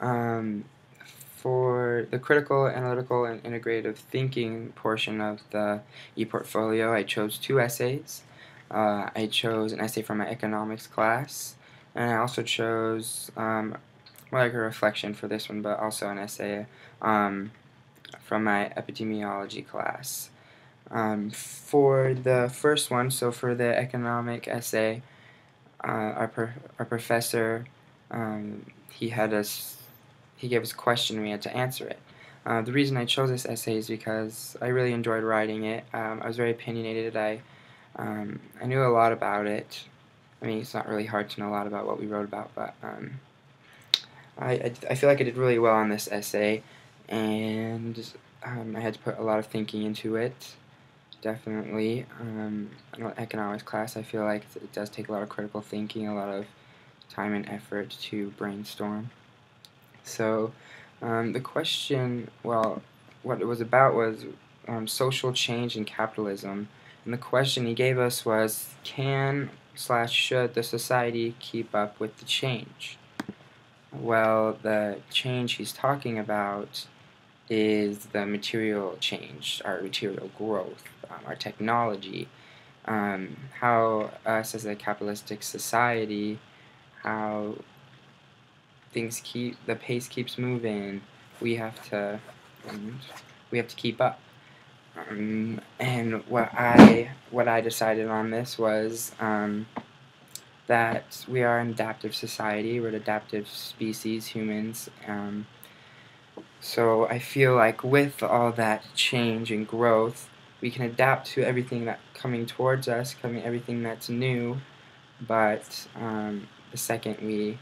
Um, for the critical, analytical, and integrative thinking portion of the e-portfolio, I chose 2 essays. I chose an essay from my economics class, and I also chose more like a reflection for this one, but also an essay from my epidemiology class. For the first one, so for the economic essay, our professor, he gave us a question and we had to answer it. The reason I chose this essay is because I really enjoyed writing it. I was very opinionated. I knew a lot about it. I mean, it's not really hard to know a lot about what we wrote about, but I feel like I did really well on this essay, and I had to put a lot of thinking into it. Definitely. In economics class, I feel like it does take a lot of critical thinking, a lot of time and effort to brainstorm. So, the question, well, what it was about was social change and capitalism. And the question he gave us was, can/should the society keep up with the change? Well, the change he's talking about is the material change, our material growth, our technology, how us as a capitalistic society, how the pace keeps moving. We have to, um, we have to keep up. And what I decided on this was that we are an adaptive society. We're an adaptive species, humans. So I feel like with all that change and growth, we can adapt to everything that's coming towards us, everything that's new. But the second we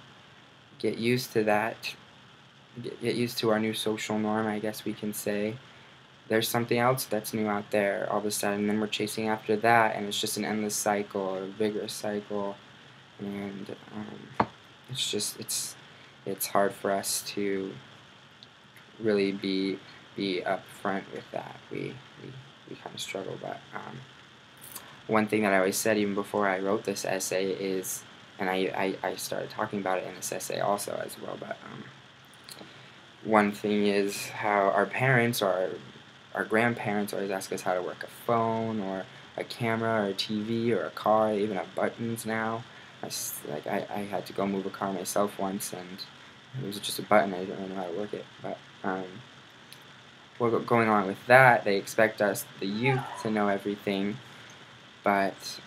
get used to that, get used to our new social norm, I guess we can say, there's something else that's new out there all of a sudden, and then we're chasing after that, and it's just an endless cycle, a vigorous cycle, and it's hard for us to really be upfront with that. We kind of struggle, but one thing that I always said even before I wrote this essay is, and I started talking about it in this essay also as well, but one thing is how our parents or our grandparents always ask us how to work a phone or a camera or a TV or a car. They even have buttons now. I had to go move a car myself once, and it was just a button. I didn't really know how to work it. But going on with that, they expect us, the youth, to know everything, but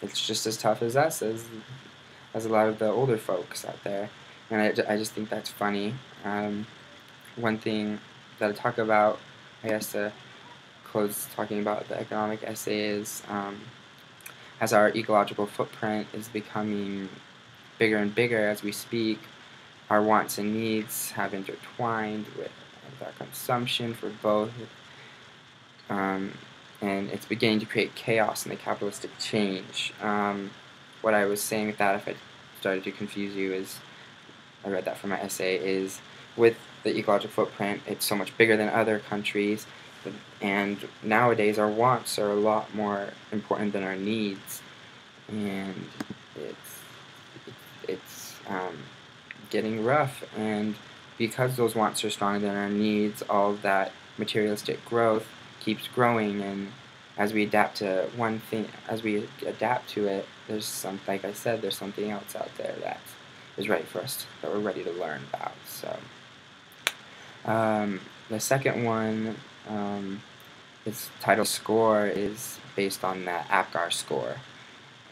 it's just as tough as us, as a lot of the older folks out there. And I just think that's funny. One thing that I talk about, I guess to close talking about the economic essay, is as our ecological footprint is becoming bigger and bigger as we speak, our wants and needs have intertwined with our consumption for both, and it's beginning to create chaos in the capitalistic change. What I was saying with that, if I started to confuse you, is I read that from my essay, is with the ecological footprint, it's so much bigger than other countries, and nowadays our wants are a lot more important than our needs, and it's getting rough, and because those wants are stronger than our needs, all of that materialistic growth keeps growing, and as we adapt to it, like I said, there's something else out there that is ready for us, that we're ready to learn about. So the second one, its title score, is based on the APGAR score.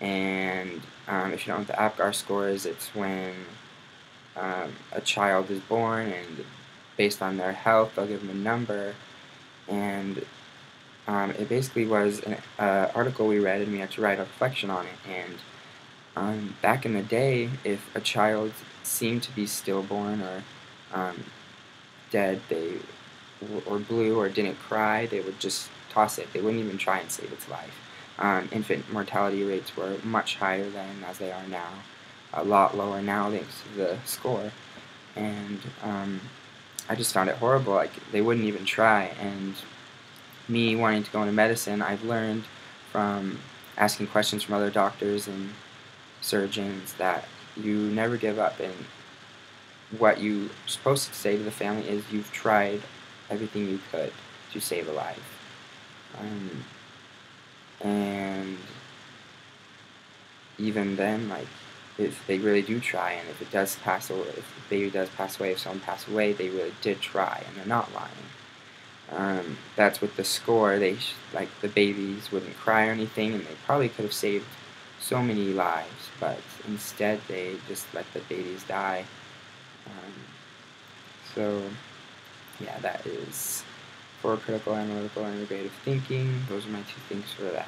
And if you don't know what the APGAR score is, it's when a child is born, and based on their health, they'll give them a number. And it basically was an article we read, and we had to write a reflection on it. And back in the day, if a child seemed to be stillborn or dead, or blue or didn't cry, they would just toss it. They wouldn't even try and save its life. Infant mortality rates were much higher then as they are now, a lot lower now thanks to the score. And I just found it horrible. Like, they wouldn't even try. And me wanting to go into medicine, I've learned from asking questions from other doctors and surgeons that you never give up, and what you're supposed to say to the family is you've tried everything you could to save a life. And even then, like, if they really do try, and if it does pass away, if the baby does pass away, if someone passed away, they really did try, and they're not lying. That's with the score. Like, the babies wouldn't cry or anything, and they probably could have saved so many lives, but instead they just let the babies die. So yeah, that is for critical, analytical, integrative thinking. Those are my two things for that.